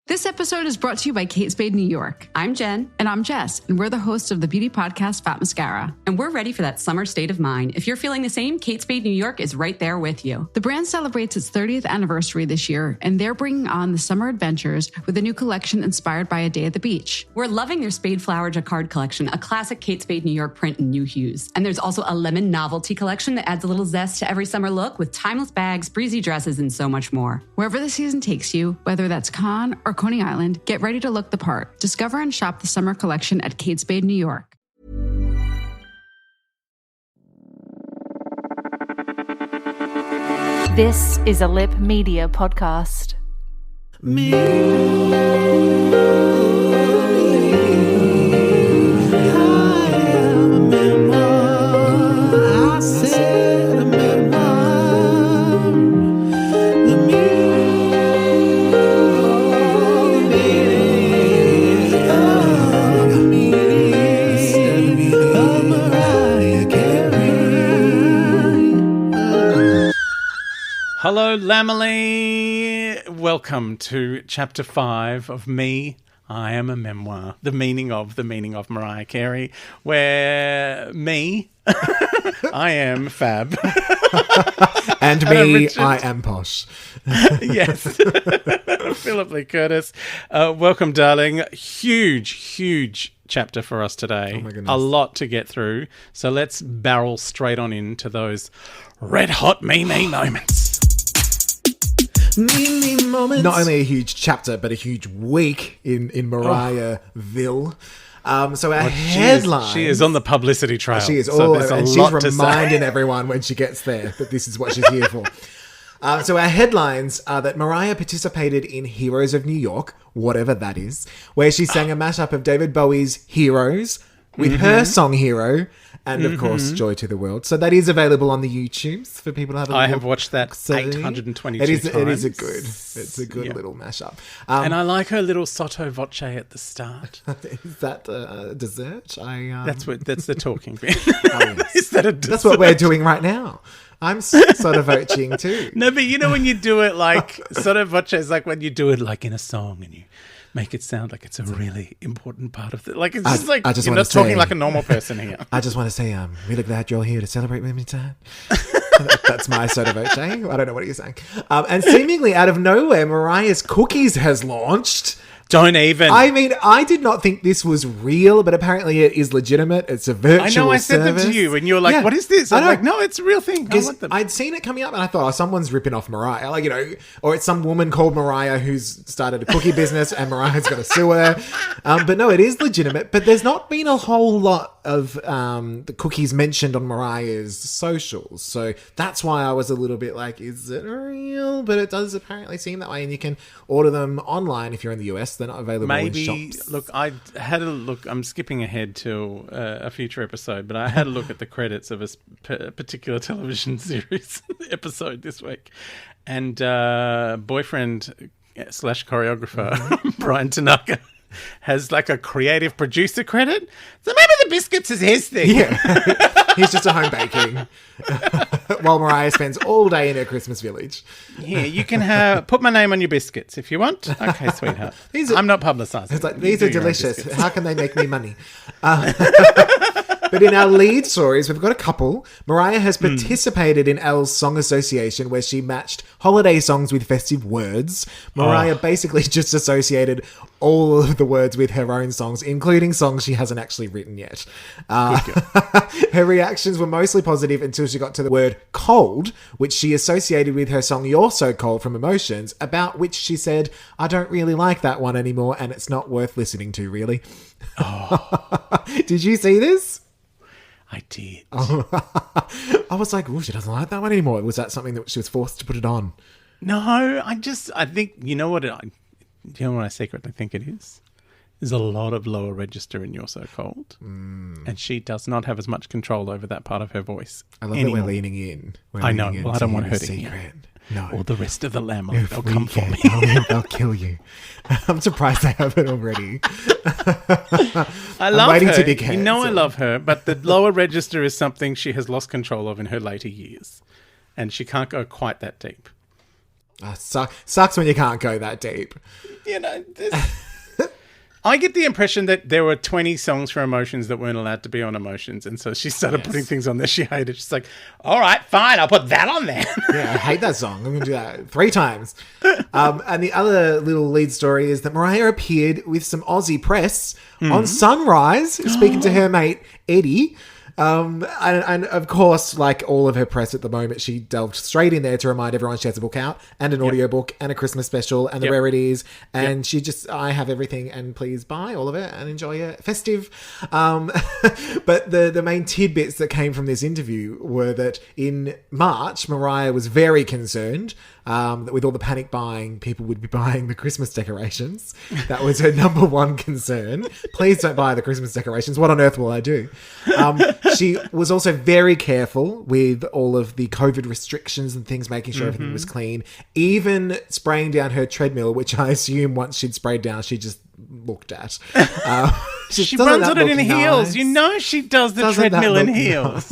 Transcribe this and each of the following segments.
This episode is brought to you by Kate Spade New York. I'm Jen. And I'm Jess, and we're the hosts of the beauty podcast Fat Mascara. And we're ready for that summer state of mind. If you're feeling the same, Kate Spade New York is right there with you. The brand celebrates its 30th anniversary this year, and they're bringing on the summer adventures with a new collection inspired by a day at the beach. We're loving their Spade Flower Jacquard collection, a classic Kate Spade New York print in new hues. And there's also a lemon novelty collection that adds a little zest to every summer look with timeless bags, breezy dresses, and so much more. Wherever the season takes you, whether that's Cannes or Coney Island, get ready to look the part. Discover and shop the summer collection at Kate Spade New York. This is a Lip Media podcast. Hello, Lamely. Welcome to Chapter 5 of Me, I Am a Memoir, the meaning of Mariah Carey, where me, I am Fab. And me, I am Posh. Yes. Phillip Lee Curtis. Welcome, darling. Huge chapter for us today. Oh my goodness. A lot to get through. So let's barrel straight on into those red hot me moments. Not only a huge chapter, but a huge week in Mariahville. So our headline... She is on the publicity trail. She is. So she's reminding everyone when she gets there that this is what she's here for. So our headlines are that Mariah participated in Heroes of New York, whatever that is, where she sang a mashup of David Bowie's Heroes with her song Hero, and of course Joy to the World. So that is available on the YouTubes for people to have a look. I have watched that 822 times. It is a good little mashup. And I like her little sotto voce at the start. Is that a dessert? That's the talking bit. Yes. Is that a dessert? That's what we're doing right now. I'm sotto voceing too. No, but you know when you do it like sotto voce is like when you do it like in a song and you make it sound like it's a really important part of it. Like it's just like you're not talking like a normal person here. I just want to say, I'm really glad you're here to celebrate with me tonight. That's my sotto voce. I don't know what you're saying. And seemingly out of nowhere, Mariah's Cookies has launched. Don't even. I mean, I did not think this was real, but apparently it is legitimate. It's a virtual service. I know, I said them to you, and you were like, what is this? I'm like, no, it's a real thing. I want them. I'd seen it coming up, and I thought, someone's ripping off Mariah. Like, or it's some woman called Mariah who's started a cookie business, and Mariah's going to sue her. But no, it is legitimate. But there's not been a whole lot of the cookies mentioned on Mariah's socials. So that's why I was a little bit like, is it real? But it does apparently seem that way, and you can order them online if you're in the US. They're not available in shops. Look, I had a look. I'm skipping ahead to a future episode, but I had a look at the credits of a particular television series episode this week. And boyfriend / choreographer Brian Tanaka has like a creative producer credit. So maybe the biscuits is his thing. Yeah. He's just at home baking while Mariah spends all day in her Christmas village. Yeah, you can put my name on your biscuits if you want. Okay, sweetheart. I'm not publicising. It's like, these are delicious. How can they make me money? But in our lead stories, we've got a couple. Mariah has participated in Elle's Song Association, where she matched holiday songs with festive words. Mariah basically just associated all of the words with her own songs, including songs she hasn't actually written yet. Her reactions were mostly positive until she got to the word cold, which she associated with her song You're So Cold from Emotions, about which she said, I don't really like that one anymore, and it's not worth listening to, really. Did you see this? I did. I was like, oh, she doesn't like that one anymore. Was that something that she was forced to put it on? No, I think, you know what I secretly think it is? There's a lot of lower register in You're So Cold. And she does not have as much control over that part of her voice. I love that we're leaning in. I know. Well, I don't want her to hear. No. Or the rest of the lamb. They'll come for me. They'll kill you. I'm surprised they haven't already. I love waiting her. to dig heads. You know I love her, but the lower register is something she has lost control of in her later years. And she can't go quite that deep. Sucks when you can't go that deep. You know, I get the impression that there were 20 songs for Emotions that weren't allowed to be on Emotions, and so she started putting things on there she hated. She's like, all right, fine, I'll put that on there. Yeah, I hate that song. I'm going to do that 3 times. And the other little lead story is that Mariah appeared with some Aussie press on Sunrise, speaking to her mate Eddie. And of course, like all of her press at the moment, she delved straight in there to remind everyone she has a book out and an audiobook and a Christmas special and the rarities. And she just, I have everything and please buy all of it and enjoy it. Festive. But the main tidbits that came from this interview were that in March, Mariah was very concerned that with all the panic buying, people would be buying the Christmas decorations. That was her number one concern. Please don't buy the Christmas decorations. What on earth will I do? She was also very careful with all of the COVID restrictions and things, making sure everything was clean. Even spraying down her treadmill, which I assume once she'd sprayed down, she just looked at. She runs on it in heels. Nice? You know she does the treadmill in heels.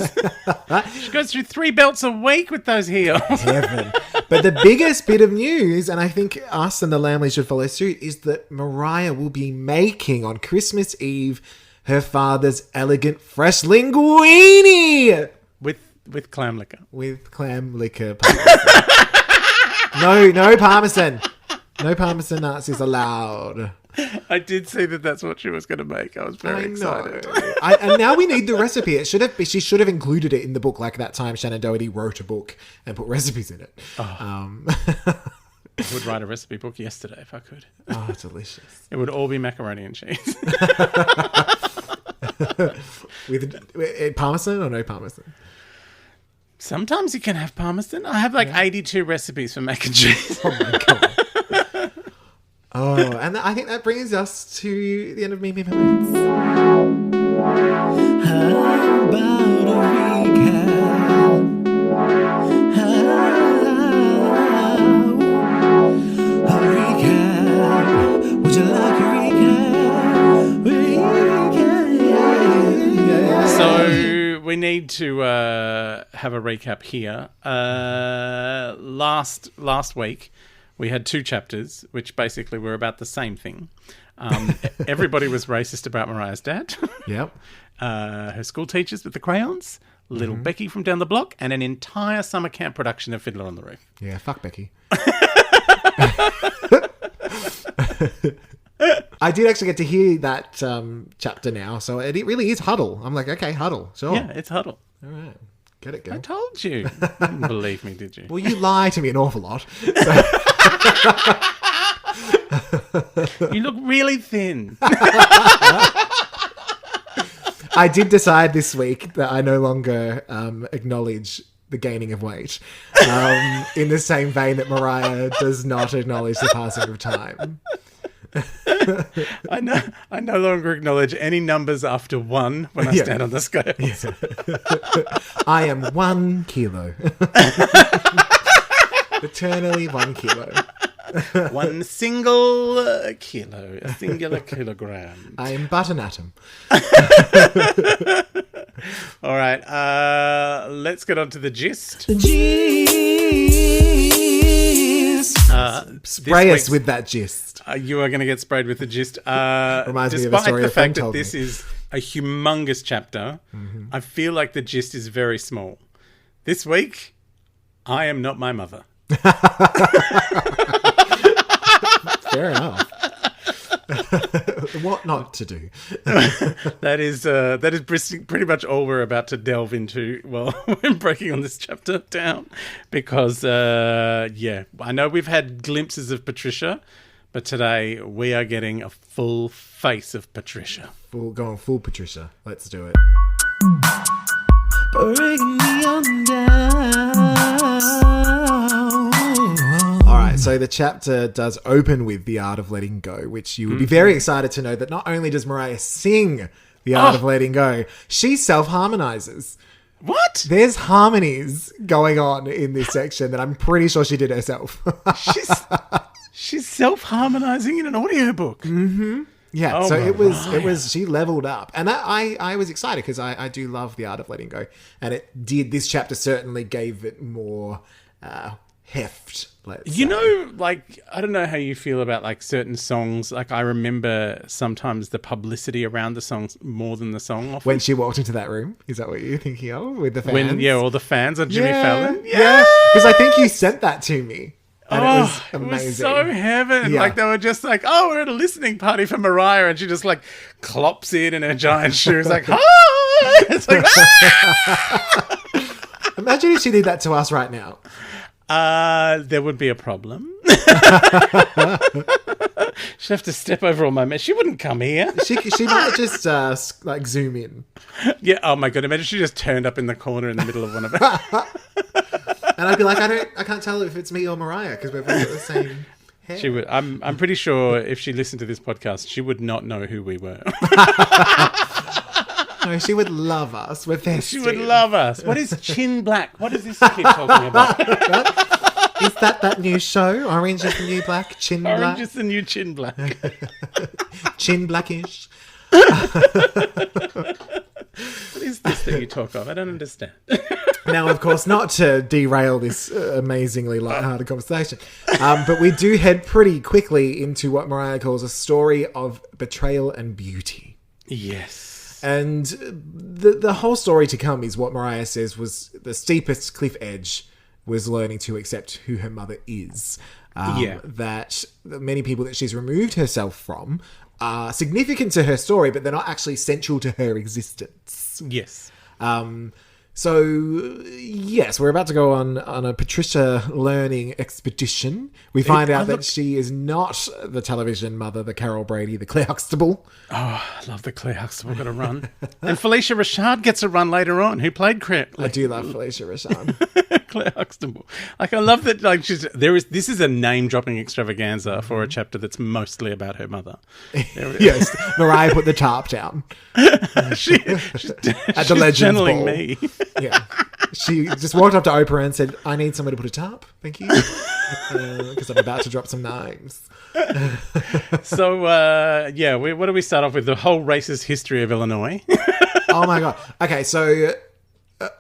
Nice? She goes through 3 belts a week with those heels. Heaven. But the biggest bit of news, and I think us and the Lamleys should follow suit, is that Mariah will be making on Christmas Eve her father's elegant fresh linguine with clam liquor. With clam liquor. Parmesan. No parmesan. No parmesan nuts is allowed. I did see that that's what she was going to make. I was very excited. And now we need the recipe. She should have included it in the book, like that time Shannon Doherty wrote a book and put recipes in it. I would write a recipe book yesterday if I could. Oh, delicious. It would all be macaroni and cheese. With parmesan or no parmesan? Sometimes you can have parmesan. I have 82 recipes for mac and cheese. Oh my God. Oh, and I think that brings us to the end of Me Moments. How about a recap? A recap. Would you like a recap? So we need to have a recap here. Last week, we had 2 chapters, which basically were about the same thing. Everybody was racist about Mariah's dad. Yep. Her school teachers with the crayons, little Becky from down the block, and an entire summer camp production of Fiddler on the Roof. Yeah, fuck Becky. I did actually get to hear that chapter now, so it really is Huddle. I'm like, okay, Huddle, sure. Yeah, it's Huddle. All right. Get it, girl. I told you. You didn't believe me, did you? Well, you lie to me an awful lot. So. You look really thin. I did decide this week that I no longer acknowledge the gaining of weight, in the same vein that Mariah does not acknowledge the passing of time. I no longer acknowledge any numbers after 1 when I stand on the scales. Yeah. I am 1 kilo. Eternally 1 kilo. 1 single kilo, a singular kilogram. I am but an atom. All right, let's get on to the gist. The gist. Spray us with that gist. You are going to get sprayed with the gist. Reminds me of a story despite the a friend fact that told this me. is a humongous chapter, I feel like the gist is very small. This week, I am not my mother. Fair enough. What not to do? That is pretty much all we're about to delve into while we're breaking on this chapter down. Because, I know we've had glimpses of Patricia, but today we are getting a full face of Patricia. Going full Patricia. Let's do it. Bring me on down. All right, so the chapter does open with The Art of Letting Go, which you would be very excited to know that not only does Mariah sing The Art of Letting Go, she self-harmonizes. What? There's harmonies going on in this section that I'm pretty sure she did herself. She's self-harmonizing in an audiobook. Mm-hmm. Yeah, so it was she leveled up. And that I was excited because I do love The Art of Letting Go. And this chapter certainly gave it more heft. Let's You say. know, like, I don't know how you feel about, like, certain songs. Like, I remember sometimes the publicity around the songs more than the song often. When she walked into that room, is that what you're thinking of with the fans? All the fans on Jimmy Fallon. Yeah, because I think you sent that to me. And it was amazing. It was so heaven. Yeah. Like, they were just like, oh, we're at a listening party for Mariah. And she just, like, clops in her giant shoes, like, ah! It's like, ah! Imagine if she did that to us right now. There would be a problem. She'd have to step over all my mess. She wouldn't come here. She might just like zoom in. Yeah. Oh my god. Imagine she just turned up in the corner in the middle of one of it. And I'd be like, I can't tell if it's me or Mariah because we've both got the same hair. She would. I'm pretty sure if she listened to this podcast, she would not know who we were. No, she would love us. We're festive. She would love us. What is Chin Black? What is this you keep talking about? Is that new show? Orange is the new black. Chin black. Orange is the new Chin Black. Chin blackish. What is this that you talk of? I don't understand. Now, of course, not to derail this amazingly lighthearted conversation, but we do head pretty quickly into what Mariah calls a story of betrayal and beauty. Yes. And the whole story to come is what Mariah says was the steepest cliff edge was learning to accept who her mother is. That many people that she's removed herself from are significant to her story, but they're not actually central to her existence. Yes. So, yes, we're about to go on a Patricia learning expedition. We find out that she is not the television mother, the Carol Brady, the Claire Huxtable. Oh, I love the Claire Huxtable got a run. And Felicia Rashad gets a run later on, who played Claire. I do love Felicia Rashad. Claire Huxtable. Like, I love that, like, this is a name-dropping extravaganza for a chapter that's mostly about her mother. Yes, Mariah put the tarp down. she's At the Legends channeling Ball. me. Yeah. She just walked up to Oprah and said, I need somebody to put a tarp. Thank you. Because I'm about to drop some names. So, what do we start off with? The whole racist history of Illinois. Oh, my God. Okay, so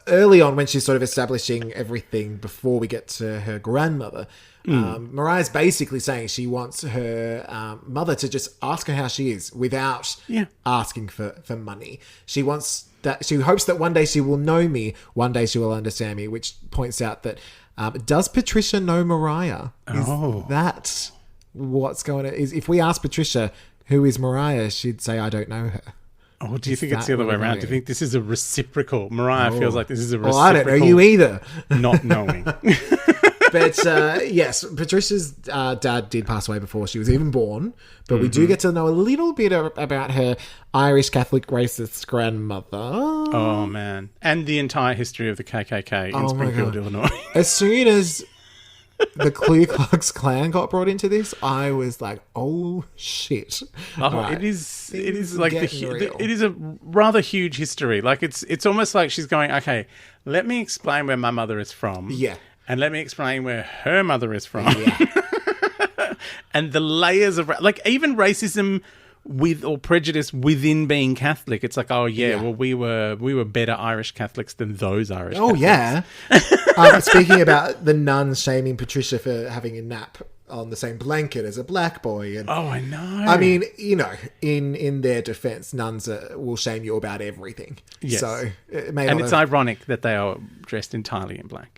early on when she's sort of establishing everything before we get to her grandmother, Mariah's basically saying she wants her mother to just ask her how she is without asking for money. She wants that. She hopes that one day she will know me, one day she will understand me, which points out that does Patricia know Mariah? Is that what's going on? Is if we ask Patricia who is Mariah, she'd say, I don't know her. Oh, do you think it's the other way around? Do you think this is a reciprocal? Mariah feels like this is a reciprocal. Well, I don't know you either. Not knowing. But yes, Patricia's dad did pass away before she was even born. But we do get to know a little bit about her Irish Catholic racist grandmother. Oh, man. And the entire history of the KKK in Springfield, Illinois. As soon as the Ku Klux Klan got brought into this, I was like, oh, shit. Oh, Right. it is like real. it is a rather huge history. Like it's almost like she's going, okay, let me explain where my mother is from. Yeah. And let me explain where her mother is from. Yeah. And the layers of, like, even racism with or prejudice within being Catholic. It's like, well, we were better Irish Catholics than those Irish Catholics. Yeah. Speaking about the nuns shaming Patricia for having a nap on the same blanket as a black boy. And, oh, I know. I mean, you know, in their defense, nuns will shame you about everything. Yes. So it may and not it's ironic that they are dressed entirely in black.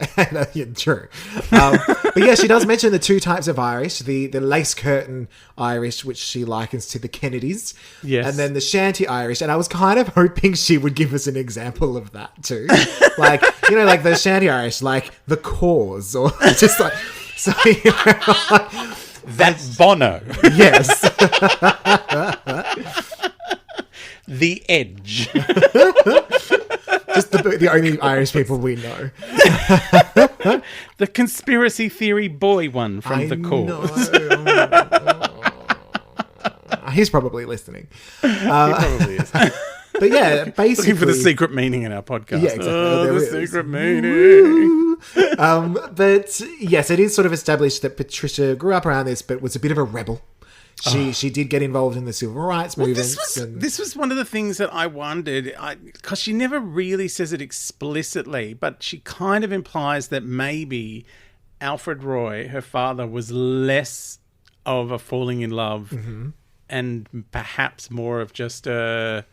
Yeah, true. But yeah, she does mention the two types of Irish, the lace curtain Irish, which she likens to the Kennedys. Yes. And then the shanty Irish. And I was kind of hoping she would give us an example of that too. Like, you know, like the shanty Irish, like the Cause, or just like... So, you know, That's Bono. yes. The Edge. Just the only Irish people we know. The conspiracy theory boy one from The Cause. He's probably listening. He probably is. But yeah, basically... Looking for the secret meaning in our podcast. Yeah, exactly. Oh, There the is. secret meaning. But yes, it is sort of established that Patricia grew up around this, but was a bit of a rebel. She did get involved in the civil rights movement. This was one of the things that I wondered, because she never really says it explicitly, but she kind of implies that maybe Alfred Roy, her father, was less of a falling in love and perhaps more of just a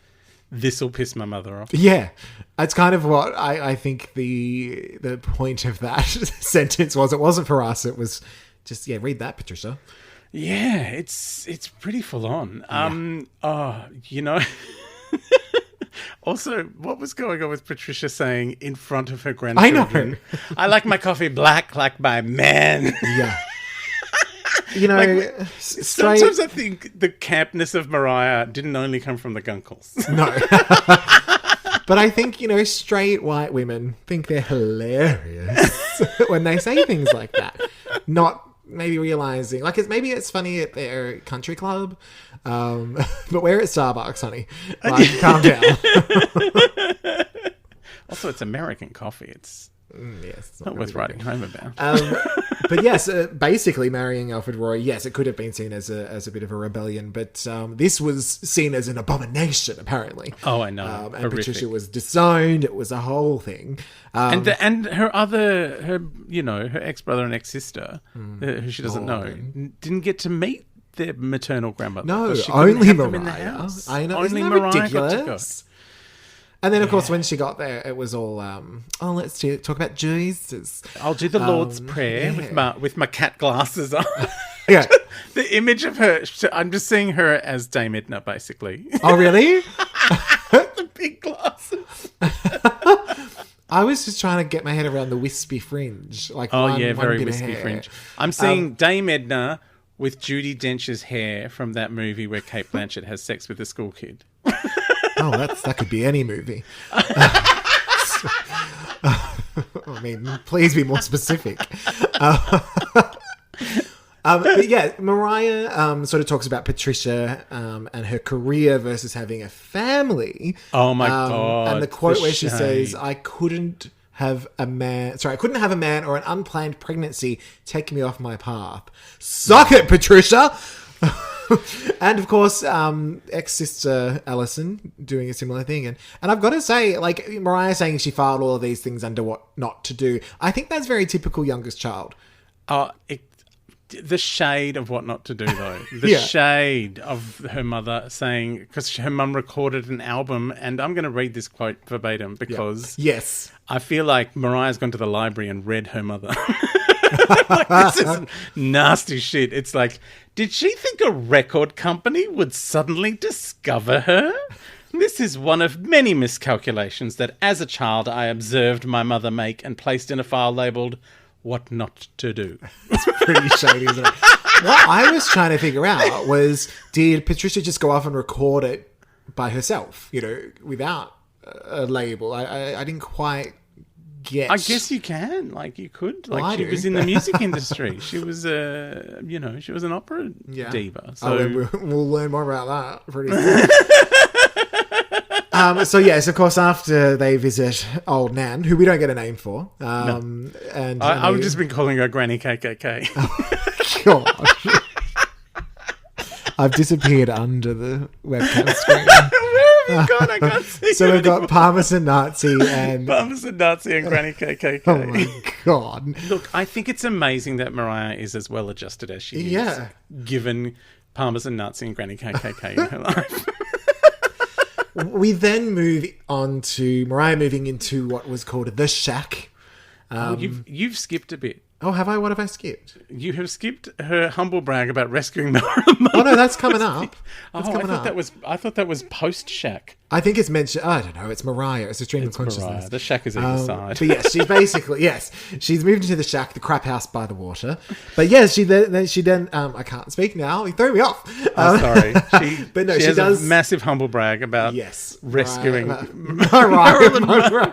this'll piss my mother off. Yeah. That's kind of what I think the point of that sentence was. It wasn't for us. It was just, read that, Patricia. Yeah, it's pretty full on. Also, what was going on with Patricia saying in front of her grandchildren? I know. I like my coffee black like my man. Yeah. Sometimes I think the campness of Mariah didn't only come from the gunkles. No. But I think, straight white women think they're hilarious when they say things like that. Not maybe realizing, maybe it's funny at their country club, but we're at Starbucks, honey. Calm down. Also, it's American coffee. It's yes, not worth writing home about. But yes, basically marrying Alfred Roy, yes, it could have been seen as a bit of a rebellion, but this was seen as an abomination, apparently. Oh, I know. And Horrific. Patricia was disowned. It was a whole thing. And her ex-brother and ex-sister, who she doesn't know, didn't get to meet their maternal grandmother. No, she couldn't only have them in the Mariah. house. I know. Only Isn't that Mariah ridiculous? got to go. And then, of course, when she got there, it was all, let's talk about Jesus. I'll do the Lord's Prayer with my cat glasses on. Yeah. The image of her, I'm just seeing her as Dame Edna, basically. Oh, really? The big glasses. I was just trying to get my head around the wispy fringe. Very bit of wispy hair. fringe. I'm seeing Dame Edna with Judi Dench's hair from that movie where Cate Blanchett has sex with a school kid. Oh, that could be any movie. I mean, please be more specific. But yeah, Mariah sort of talks about Patricia and her career versus having a family. Oh my God. And the quote where she shade. says, I couldn't have a man or an unplanned pregnancy take me off my path. Suck it, Patricia! And of course, ex-sister Alison doing a similar thing. And I've got to say, Mariah saying she filed all of these things under what not to do. I think that's very typical youngest child. The shade of what not to do, though. The shade of her mother saying, because her mum recorded an album, and I'm going to read this quote verbatim because Yes. I feel like Mariah's gone to the library and read her mother. This is nasty shit. It's like, did she think a record company would suddenly discover her? This is one of many miscalculations that as a child I observed my mother make and placed in a file labelled what not to do. It's pretty shady, isn't it? What I was trying to figure out was, did Patricia just go off and record it by herself, without a label? I didn't quite get... I guess you can. You could. Well, she was in the music industry. She was she was an opera diva. So we'll learn more about that pretty soon. So yes, of course, after they visit old Nan, who we don't get a name for, and I've just been calling her Granny KKK. God, I've disappeared under the webcam screen. Where have you gone? I can't see. So you we've got anymore. Parmesan Nazi and Parmesan Nazi and Granny KKK. oh my God! Look, I think it's amazing that Mariah is as well adjusted as she is. Yeah. Given Parmesan Nazi and Granny KKK in her life. We then move on to Mariah moving into what was called the shack. You've skipped a bit. Oh, have I? What have I skipped? You have skipped her humble brag about rescuing Marilyn Monroe. Oh no, that's coming up. That's coming I up. thought that was post Shack. I think it's mentioned. I don't know. It's Mariah. It's a stream of consciousness. Mariah. The shack is either side. But yes, she's basically she's moved into the shack, the crap house by the water. But yes, she then I can't speak now. You threw me off. Sorry. But no, she has does a massive humble brag about rescuing Marilyn Monroe.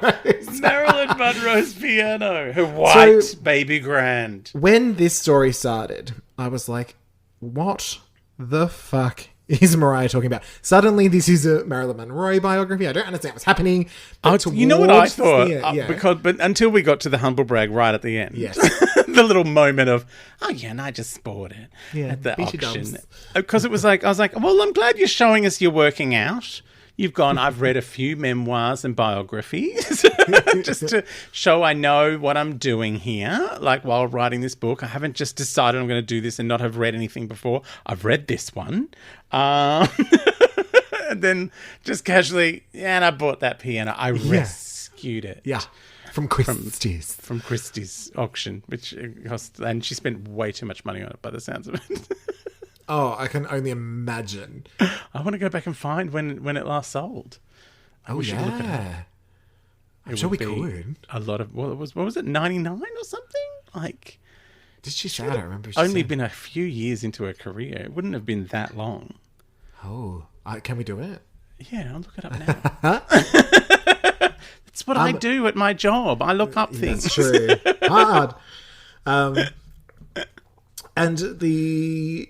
Marilyn Monroe's piano, her white baby grand. When this story started, I was like, "What the fuck is Mariah talking about?" Suddenly, this is a Marilyn Monroe biography. I don't understand what's happening. You know what I thought? Yeah. But until we got to the humble brag right at the end. Yes. The little moment of, and I just bought it at the Bishy auction. dumps. Because it was like, I was like, well, I'm glad you're showing us you're working out. You've gone, I've read a few memoirs and biographies just to show I know what I'm doing here. Like while writing this book, I haven't just decided I'm going to do this and not have read anything before. I've read this one. And then just casually, and I bought that piano. I rescued it. Yeah. From Christie's. From Christie's auction, which cost, and she spent way too much money on it by the sounds of it. Oh, I can only imagine. I want to go back and find when it last sold. Oh, yeah. I'm sure we could. A lot of, what was it, 99 or something? Like, did she say? I don't remember. Only been a few years into her career. It wouldn't have been that long. Oh, can we do it? Yeah, I'll look it up now. That's what I do at my job. I look up things. That's true. Hard. And the...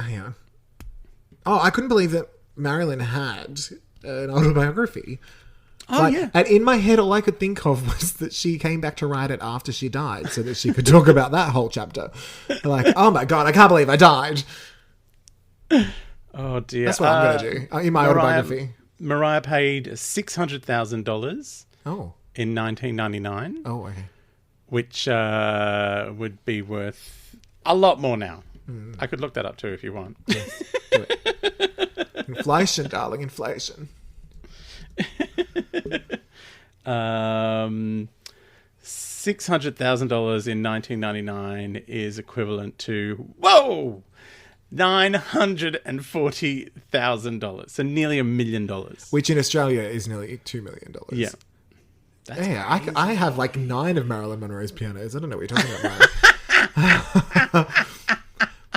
Yeah. Oh, I couldn't believe that Marilyn had an autobiography. Oh, yeah. And in my head, all I could think of was that she came back to write it after she died so that she could talk about that whole chapter. Like, oh my God, I can't believe I died. Oh, dear. That's what I'm going to do in my autobiography. Mariah paid $600,000 in 1999. Oh, okay. Which would be worth a lot more now. I could look that up too if you want. Yes, do it. Inflation, darling, inflation. $600,000 in 1999 is equivalent to $940,000, so nearly $1 million. Which in Australia is nearly $2 million. Yeah. I have like 9 of Marilyn Monroe's pianos. I don't know what you're talking about, Ryan.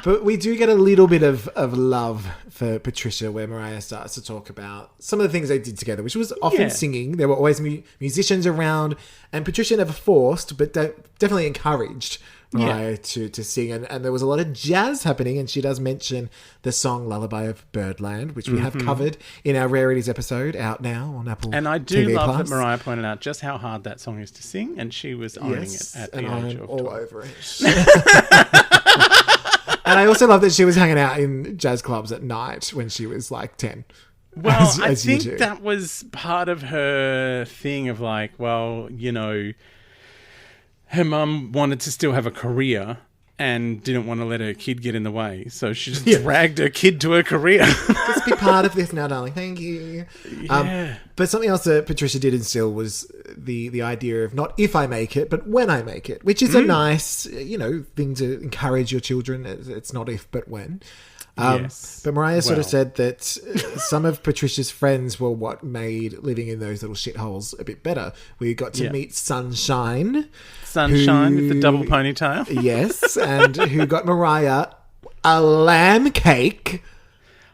But we do get a little bit of love for Patricia, where Mariah starts to talk about some of the things they did together, which was often singing. There were always musicians around, and Patricia never forced, but definitely encouraged Mariah to sing. And there was a lot of jazz happening, and she does mention the song Lullaby of Birdland, which we have covered in our Rarities episode, out now on Apple And I do TV love Plus. that Mariah pointed out just how hard that song is to sing, and she was owning it at the age of 12. all over it. And I also love that she was hanging out in jazz clubs at night when she was like 10. Well, I think that was part of her thing of like, well, you know, her mum wanted to still have a career and didn't want to let her kid get in the way. So she just dragged her kid to her career. Just be part of this now, darling. Thank you. But something else that Patricia did instill was the idea of not if I make it, but when I make it, which is a nice, thing to encourage your children. It's not if, but when. Yes. But Mariah sort of said that some of Patricia's friends were what made living in those little shitholes a bit better. We got to meet Sunshine. Sunshine with the double ponytail. Yes, and who got Mariah a lamb cake.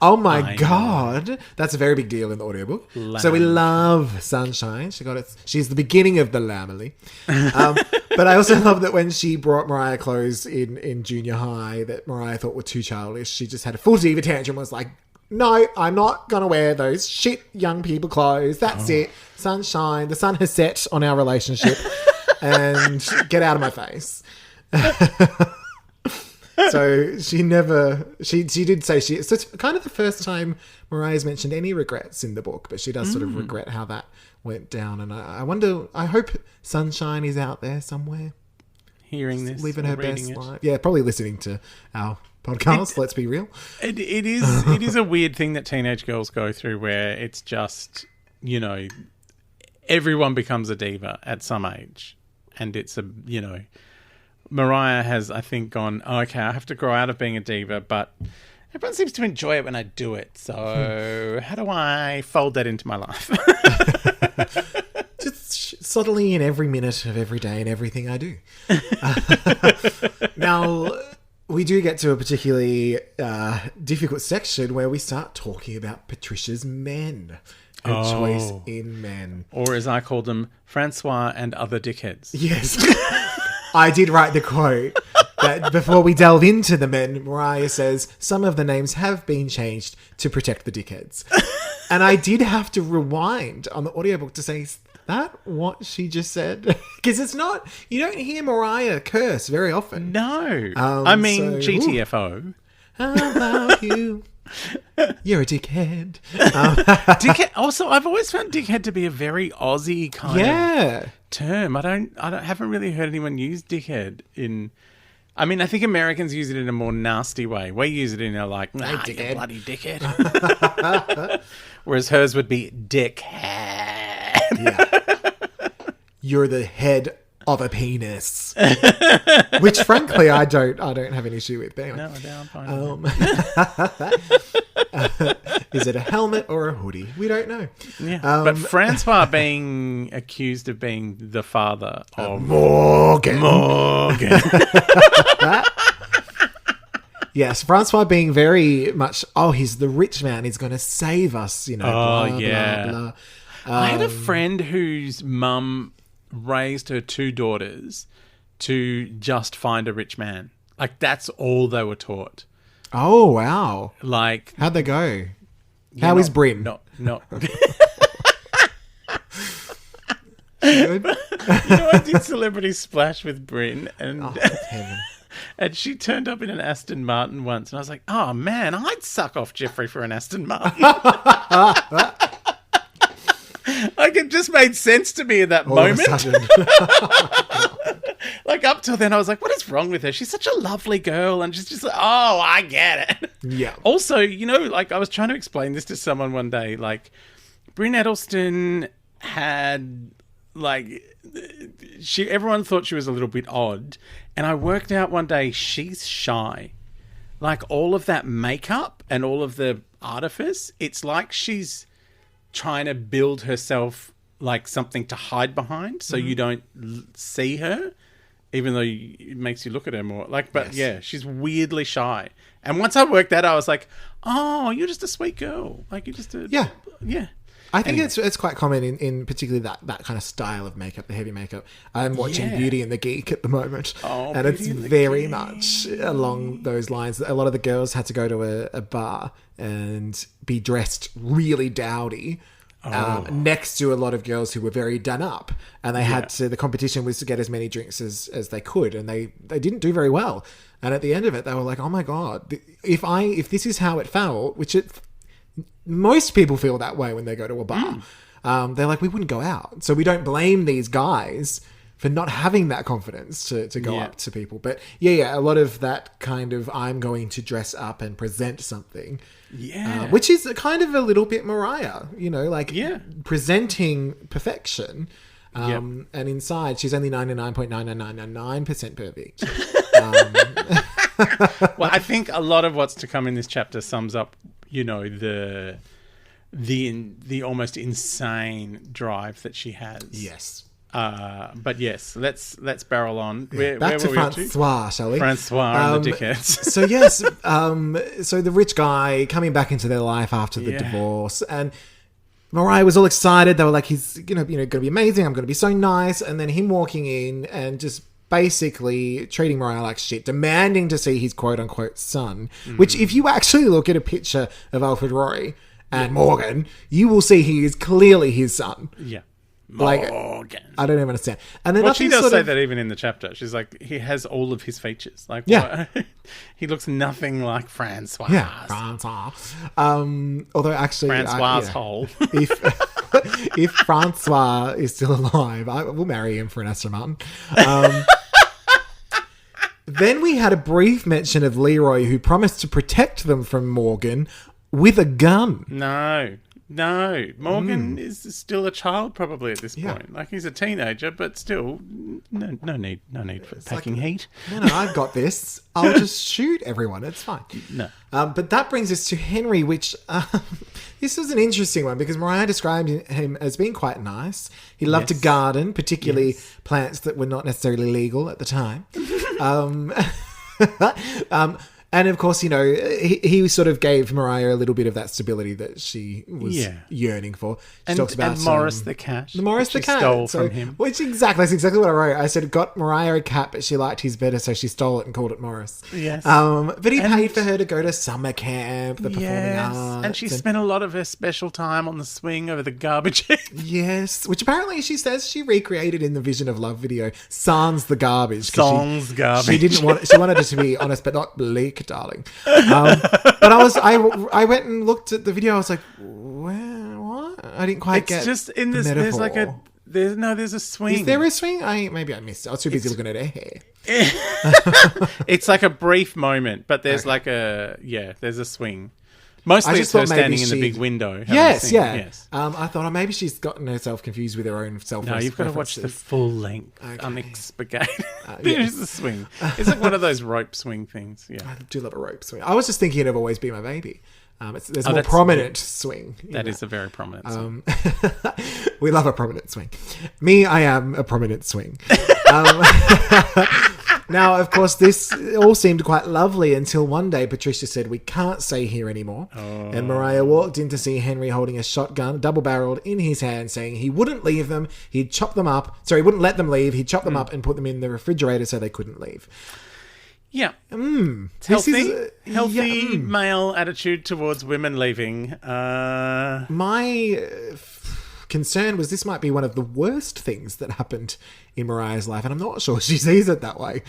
Oh my God. That's a very big deal in the audiobook. So we love Sunshine. She's the beginning of the lamely. But I also love that when she brought Mariah clothes in junior high that Mariah thought were too childish, she just had a full diva tantrum, was like, no, I'm not going to wear those shit young people clothes. That's it. Sunshine. The sun has set on our relationship. And get out of my face. So she did say so it's kind of the first time Mariah's mentioned any regrets in the book, but she does sort of regret how that went down. And I hope Sunshine is out there somewhere. Hearing this. Living her best life. Yeah, probably listening to our podcast, let's be real. It is a weird thing that teenage girls go through where it's just, everyone becomes a diva at some age. And it's Mariah has, I think, gone, okay, I have to grow out of being a diva, but everyone seems to enjoy it when I do it. So how do I fold that into my life? Just subtly in every minute of every day and everything I do. Now, we do get to a particularly difficult section where we start talking about Patricia's men. Her choice in men. Or as I call them, Francois and other dickheads. Yes. I did write the quote that before we delve into the men, Mariah says, some of the names have been changed to protect the dickheads. And I did have to rewind on the audiobook to say, is that what she just said? Because it's not, you don't hear Mariah curse very often. No. I mean, GTFO. How about you? You're a dickhead. Dickhead. Also, I've always found dickhead to be a very Aussie kind of term. I haven't really heard anyone use dickhead in. I mean, I think Americans use it in a more nasty way. We use it in a like, nah, you bloody dickhead. Whereas hers would be dickhead. Yeah. You're the head of a penis. Which, frankly, I don't have an issue with. But anyway. No, I'm fine. Is it a helmet or a hoodie? We don't know. Yeah. But Francois being accused of being the father of Morgan. Yes, Francois being very much, he's the rich man. He's going to save us, blah, blah, blah. I had a friend whose mum raised her 2 daughters to just find a rich man. Like, that's all they were taught. Oh, wow. Like, how'd they go? How is Bryn? Not. You know, I did Celebrity Splash with Bryn, and and she turned up in an Aston Martin once, and I was like, oh man, I'd suck off Jeffrey for an Aston Martin. Like, it just made sense to me in that moment. Like, up till then, I was like, what is wrong with her? She's such a lovely girl, and she's just like, oh, I get it. Yeah. Also, like, I was trying to explain this to someone one day, like, Bryn Edelstein had, like, everyone thought she was a little bit odd, and I worked out one day she's shy. Like, all of that makeup and all of the artifice, it's like she's trying to build herself like something to hide behind, so you don't see her, even though it makes you look at her more. Like, but yeah, she's weirdly shy. And once I worked that, I was like, oh, you're just a sweet girl. Like, you're just a yeah. I think it's quite common in particularly that kind of style of makeup, the heavy makeup. I'm watching Beauty and the Geek at the moment, and it's very much along those lines. A lot of the girls had to go to a bar and be dressed really dowdy next to a lot of girls who were very done up, and they had to. The competition was to get as many drinks as they could, and they didn't do very well. And at the end of it, they were like, "Oh my god, if this is how it felt," which it. Most people feel that way when they go to a bar. They're like, we wouldn't go out. So we don't blame these guys for not having that confidence to go up to people. But a lot of that kind of, I'm going to dress up and present something. Yeah. Which is kind of a little bit Mariah, presenting perfection. And inside, she's only 99.99999% perfect. Well, I think a lot of what's to come in this chapter sums up the almost insane drive that she has. Yes. But yes, let's barrel on. Back where to Francois, shall we? Francois and the dickheads. So yes, so the rich guy coming back into their life after the divorce, and Mariah was all excited. They were like, he's going to be amazing. I'm going to be so nice. And then him walking in and just basically treating Mariah like shit, demanding to see his quote-unquote son, which if you actually look at a picture of Alfred Rory and Morgan, you will see he is clearly his son. Yeah. Like, Morgan. I don't even understand. And then she does say that even in the chapter. She's like, he has all of his features. Like, he looks nothing like Francois. Yeah, Francois. Although actually... Francois' hole. If Francois is still alive, I will marry him for an Aston Martin. Then we had a brief mention of Leroy, who promised to protect them from Morgan with a gun. No. Morgan is still a child probably at this point. Like, he's a teenager, but still, no need for packing heat. No, I've got this. I'll just shoot everyone. It's fine. No. But that brings us to Henry, which this was an interesting one because Mariah described him as being quite nice. He loved to garden, particularly plants that were not necessarily legal at the time. And of course, he sort of gave Mariah a little bit of that stability that she was yearning for. She talks about Morris the cat. Morris the cat. Stole from him. That's exactly what I wrote. I said, got Mariah a cat, but she liked his better, so she stole it and called it Morris. Yes. But he paid for her to go to summer camp, the performing arts. And she spent a lot of her special time on the swing over the garbage heap. Yes. Which apparently she says she recreated in the Vision of Love video. Sans the garbage. Sans garbage. She wanted it to be honest, but not bleak. darling. But I went and looked at the video. I was like, what? I didn't quite get. It's just in this. The There's metaphor. like there's a swing. Is there a swing? Maybe I missed it. I was too busy looking at her hair. It's like a brief moment, but there's there's a swing. Mostly it's her standing in the big window. Yes. Yes. I thought maybe she's gotten herself confused with her own self. No, you've got to watch the full length, unexpurgated. There's the swing. It's like one of those rope swing things. Yeah, I do love a rope swing. I was just thinking of Always Be My Baby. There's a more prominent swing. That is a very prominent swing. We love a prominent swing. Me, I am a prominent swing. Now, of course, this all seemed quite lovely until one day Patricia said, we can't stay here anymore. And Mariah walked in to see Henry holding a shotgun, double-barreled, in his hand, saying he wouldn't leave them. He'd chop them up. Sorry, he wouldn't let them leave. He'd chop them up and put them in the refrigerator so they couldn't leave. Yeah. Healthy male attitude towards women leaving. My concern was this might be one of the worst things that happened in Mariah's life, and I'm not sure she sees it that way.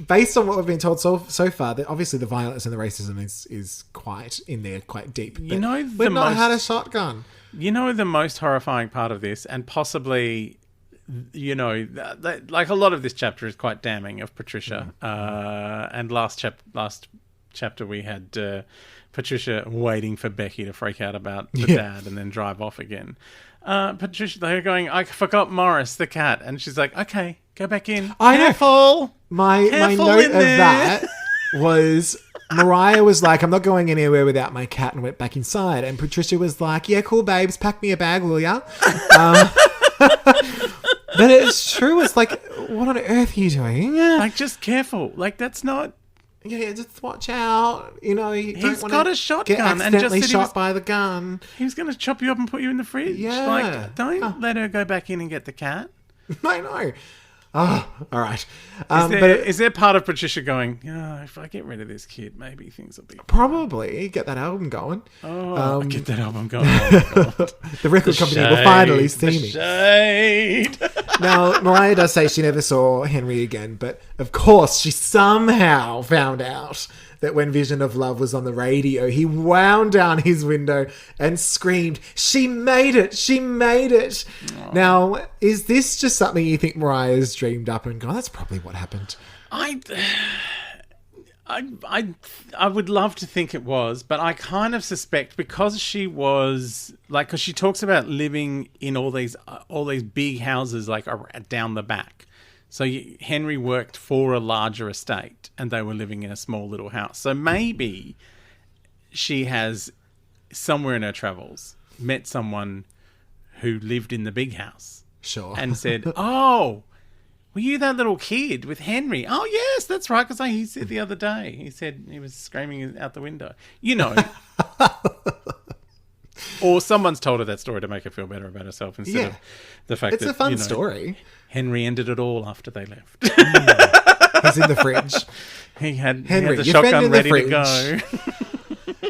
Based on what we've been told so far, that obviously the violence and the racism is quite in there, quite deep. But we've not had a shotgun. You know the most horrifying part of this, and possibly, you know, like a lot of this chapter is quite damning of Patricia. And last chapter we had Patricia waiting for Becky to freak out about the dad and then drive off again. Patricia, they're going, I forgot Morris, the cat. And she's like, okay, go back in. Careful. My note of that was Mariah was like, I'm not going anywhere without my cat, and went back inside. And Patricia was like, yeah, cool, babes, pack me a bag, will ya? But it's true. It's like, what on earth are you doing? Like, just careful. Like, that's not... Yeah, just watch out. You know, he's got a shotgun get accidentally and just shot by the gun. He was going to chop you up and put you in the fridge. Yeah. Like, don't let her go back in and get the cat. I know. Oh, all right. Is there part of Patricia going, if I get rid of this kid, maybe things will be... Probably. Get that album going. Get that album going. Oh, God. The record company will finally see me. Shade. Now, Mariah does say she never saw Henry again, but of course she somehow found out that when Vision of Love was on the radio, he wound down his window and screamed, she made it! She made it! Aww. Now, is this just something you think Mariah's dreamed up and gone, that's probably what happened? I would love to think it was, but I kind of suspect because she was like, because she talks about living in all these big houses like down the back. So Henry worked for a larger estate, and they were living in a small little house. So maybe she has somewhere in her travels met someone who lived in the big house. Sure. And said, "Oh, were you that little kid with Henry? Oh, yes, that's right, because he said the other day, he said he was screaming out the window. You know." Or someone's told her that story to make her feel better about herself instead of the fact that... It's a fun story. Henry ended it all after they left. He's in the fridge. He had the shotgun ready to go.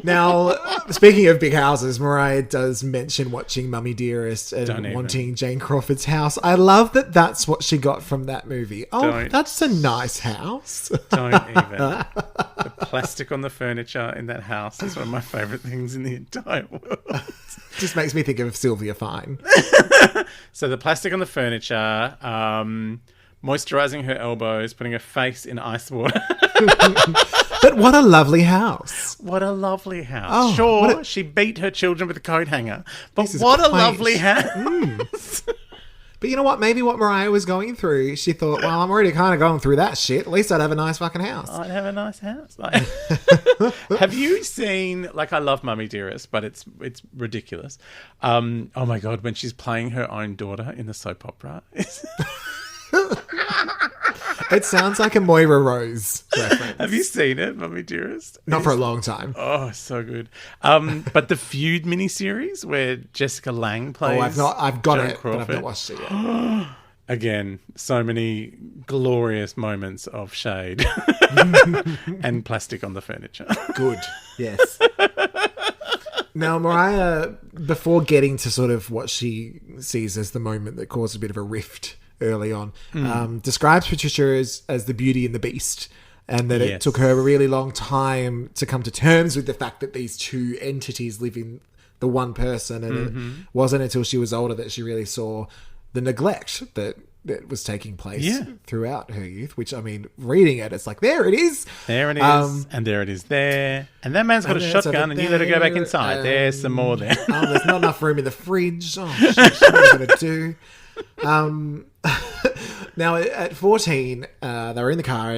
Now, speaking of big houses, Mariah does mention watching Mommie Dearest and wanting Jane Crawford's house. I love that that's what she got from that movie. Oh, that's a nice house. Don't even. The plastic on the furniture in that house is one of my favourite things in the entire world. Just makes me think of Sylvia Fine. So the plastic on the furniture, moisturising her elbows, putting her face in ice water. But what a lovely house. What a lovely house. Oh, sure, she beat her children with a coat hanger. But what a lovely house. But you know what? Maybe what Mariah was going through, she thought, well, I'm already kind of going through that shit. At least I'd have a nice fucking house. I'd have a nice house. Have you seen, like, I love Mommie Dearest, but it's ridiculous. Oh my God, when she's playing her own daughter in the soap opera. It sounds like a Moira Rose reference. Have you seen it, Mommie Dearest? Not for a long time. Oh, so good. But the Feud miniseries where Jessica Lange plays. I've got Joan it, Crawford. but I've not watched it yet. Again, so many glorious moments of shade and plastic on the furniture. Good. Yes. Now, Mariah, before getting to sort of what she sees as the moment that caused a bit of a rift early on, describes Patricia as the Beauty and the Beast. and that it took her a really long time to come to terms with the fact that these two entities live in the one person, and it wasn't until she was older that she really saw the neglect that was taking place throughout her youth, which, I mean, reading it, it's like, there it is. There it is. And there it is there. And that man's got a shotgun and you let her go back inside. There's some more there. There's not enough room in the fridge. Oh, shit, what am I going to do? Now, at 14, they were in the car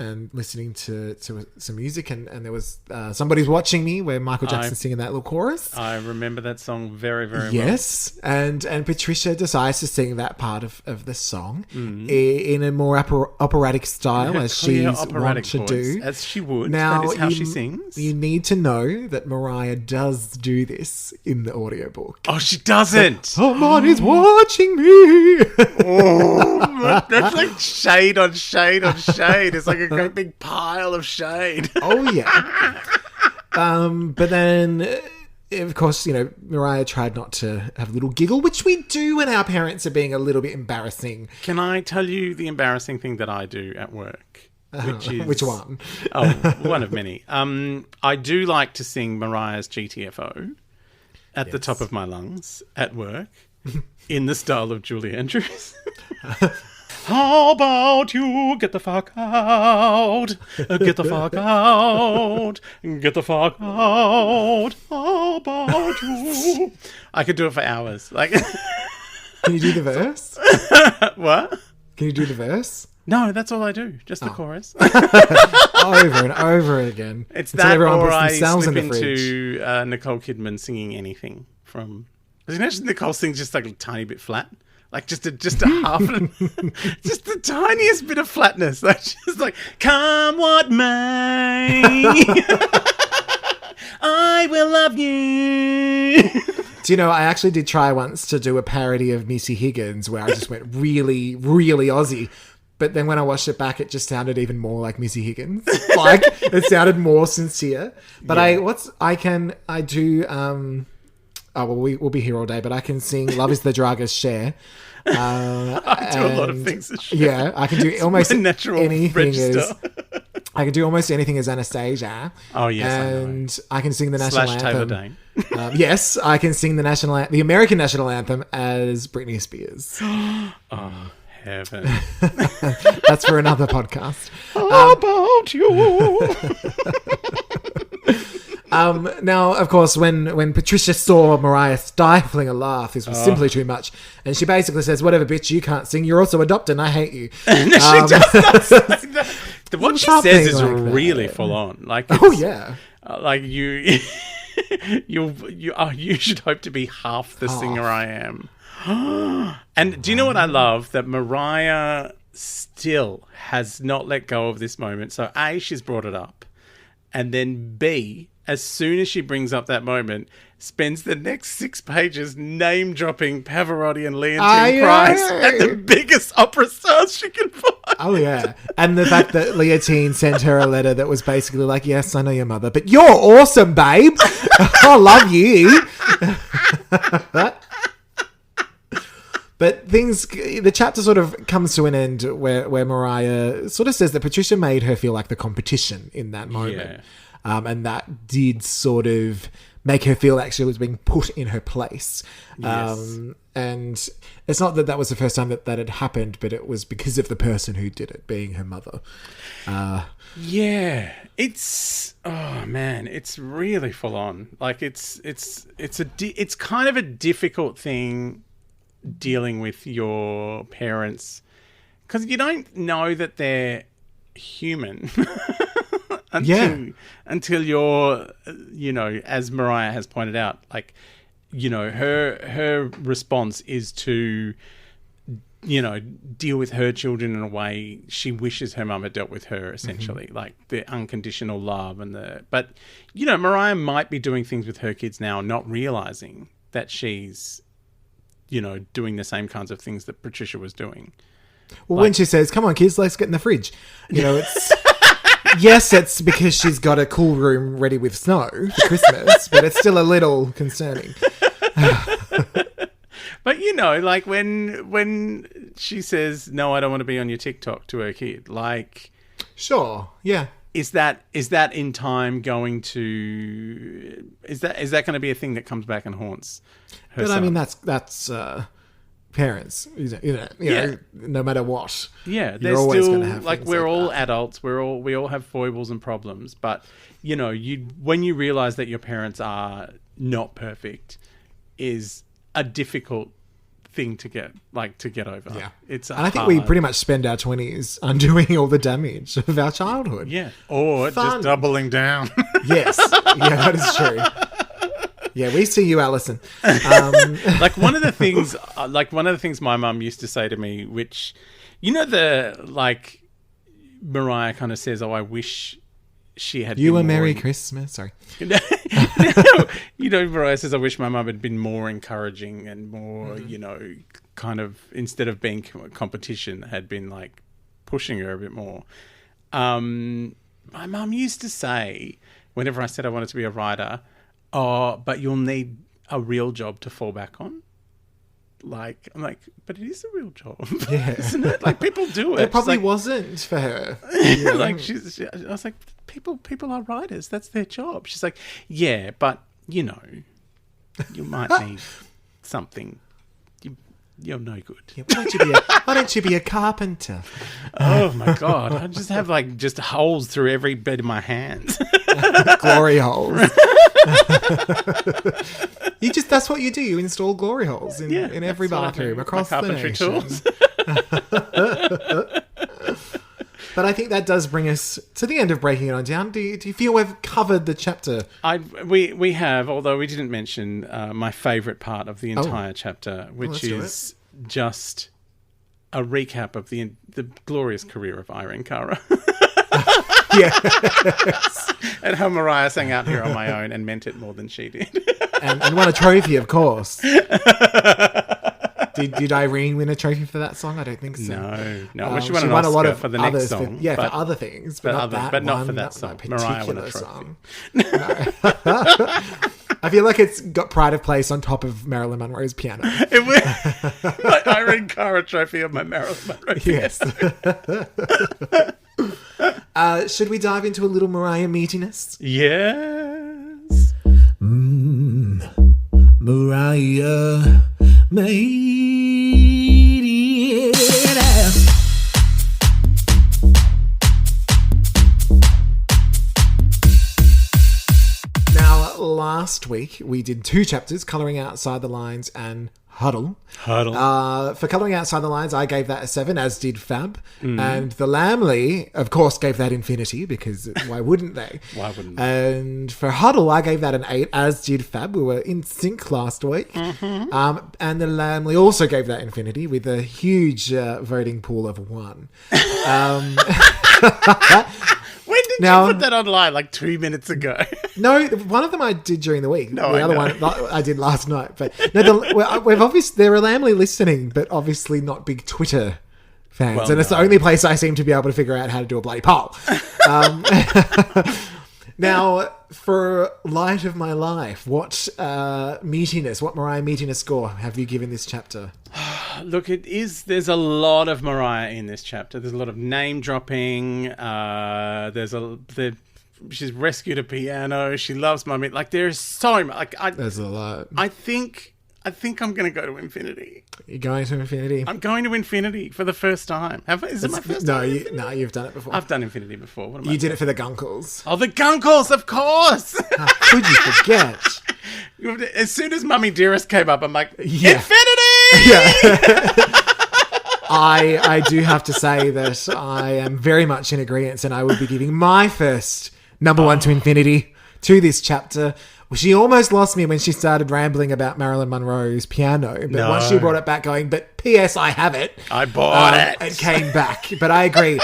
and listening to some music, and there was Somebody's Watching Me, where Michael Jackson's singing that little chorus. I remember that song very, very well. Yes, and Patricia decides to sing that part of the song in a more operatic style, as she's wont to do. As she would. Now, that is how she sings. You need to know that Mariah does do this in the audiobook. Oh, she doesn't! Somebody's watching me! That's like shade on shade on shade. It's like a great big pile of shade. Oh, yeah. But then, of course, Mariah tried not to have a little giggle, which we do when our parents are being a little bit embarrassing. Can I tell you the embarrassing thing that I do at work? Which one? Oh, one of many. I do like to sing Mariah's GTFO at the top of my lungs at work in the style of Julie Andrews. How about you get the fuck out? Get the fuck out. Get the fuck out. How about you? I could do it for hours. Like, can you do the verse? What? Can you do the verse? No, that's all I do. Just the chorus. Over and over again. It's that, or I slip into Nicole Kidman singing anything from... Because Nicole sings just like a tiny bit flat. Like just a half, just the tiniest bit of flatness. Like just like, come what may, I will love you. Do you know, I actually did try once to do a parody of Missy Higgins where I just went really, really Aussie. But then when I watched it back, it just sounded even more like Missy Higgins. Like, it sounded more sincere. But we'll be here all day, but I can sing Love is the Drug as Cher. I do a lot of things as Cher. Yeah, I can do almost anything register. I can do almost anything as Anastasia. Oh, yes, and I can sing the national / anthem. Taylor Dane. Yes, I can sing the American national anthem as Britney Spears. Oh, heaven. That's for another podcast. How about you? Now, of course, when Patricia saw Mariah stifling a laugh, this was simply too much. And she basically says, whatever, bitch, you can't sing. You're also adopted and I hate you. She does not say that. What she says is like really full on. Like, oh, yeah. Like you should hope to be half the singer I am. And do you know what I love? That Mariah still has not let go of this moment. So A, she's brought it up. And then B, as soon as she brings up that moment, spends the next 6 pages name-dropping Pavarotti and Leontine Price and the biggest opera stars she can find. Oh, yeah. And the fact that Leontine sent her a letter that was basically like, yes, I know your mother, but you're awesome, babe. I love you. But the chapter sort of comes to an end where Mariah sort of says that Patricia made her feel like the competition in that moment. Yeah. And that did sort of make her feel like she was being put in her place. Yes. And it's not that was the first time that had happened, but it was because of the person who did it, being her mother. Yeah. It's really full on. Like it's kind of a difficult thing dealing with your parents because you don't know that they're human until you're, as Mariah has pointed out, like, her response is to, deal with her children in a way she wishes her mum had dealt with her, essentially, like the unconditional love but Mariah might be doing things with her kids now, not realizing that she's doing the same kinds of things that Patricia was doing. Well, when she says, come on, kids, let's get in the fridge. It's... yes, it's because she's got a cool room ready with snow for Christmas, but it's still a little concerning. But, like when she says, no, I don't want to be on your TikTok to her kid, like... Sure. Yeah. Is that in time going to... Is that going to be a thing that comes back and haunts her But son? I mean, that's parents, you know, no matter what. Yeah, you're there's always still, going to have like, things we're like all that. adults. We all have foibles and problems. But, you know, when you realize that your parents are not perfect is a difficult thing to get over. Yeah. It's And I think we pretty much spend our 20s undoing all the damage of our childhood. Yeah. Or Fun. just doubling down. Yes. Yeah, that is true. Yeah, we see you, Alison. Like one of the things my mum used to say to me, which, you know, Mariah kind of says, "Oh, I wish she had You been a Merry more Christmas." Sorry. You know, Mariah says, "I wish my mum had been more encouraging and more, you know, kind of, instead of being competition, had been like pushing her a bit more." My mum used to say, whenever I said I wanted to be a writer, "Oh, but you'll need a real job to fall back on." Like, I'm like, but it is a real job, isn't it? Like, people do it. It probably She's wasn't for her. like, I was like, people are writers. That's their job. She's like, yeah, but you know, you might need something. You're no good. Yeah, why don't you be a carpenter? Oh my God. I just have like just holes through every bed of my hands. Glory holes. That's what you do. You install glory holes in every that's what I bathroom do. across My the carpentry nation. tools. But I think that does bring us to the end of breaking it on down. Do you feel we've covered the chapter? We have, although we didn't mention my favourite part of the entire chapter, which is just a recap of the glorious career of Irene Cara. Yes. And how Mariah sang Out Here on My Own and meant it more than she did. and won a trophy, of course. Did Irene win a trophy for that song? I don't think so. No. She won an Oscar for the next song. For other things, but not for that song. Mariah won a trophy. Song. I feel like it's got pride of place on top of Marilyn Monroe's piano. It was my Irene Cara trophy of my Marilyn Monroe piano. Yes. Should we dive into a little Mariah meatiness? Yes. Mariah made it. Now, last week we did 2 chapters, Colouring Outside the Lines and Huddle. For Colouring Outside the Lines, I gave that a 7, as did Fab. And the Lamley, of course, gave that infinity, because why wouldn't they? Why wouldn't they? And for Huddle, I gave that an 8, as did Fab. We were in sync last week. And the Lamley also gave that infinity with a huge voting pool of 1. When did you put that online? Like 2 minutes ago. No, one of them I did during the week. No, the other one I did last night. But no, we've obviously, they're a Lamley listening, but obviously not big Twitter fans. Well, and it's the only place I seem to be able to figure out how to do a bloody poll. Now, for Light of My Life, what Mariah meatiness score have you given this chapter? Look, there's a lot of Mariah in this chapter. There's a lot of name dropping. She's rescued a piano. She loves Mummy. Like, there's so much. There's a lot. I think I'm going to go to infinity. You're going to infinity? I'm going to infinity for the first time. Is it my first time? No, you've done it before. I've done infinity before. What am You did it for the Gunkles. Oh, the Gunkles, of course. How could you forget? As soon as Mommie Dearest came up, I'm like, Yeah. infinity! Yeah. I do have to say that I am very much in agreement, and I will be giving my first number 1 to infinity to this chapter. Well, she almost lost me when she started rambling about Marilyn Monroe's piano, but once she brought it back going, but P.S. I have it. I bought it. It came back. But I agree.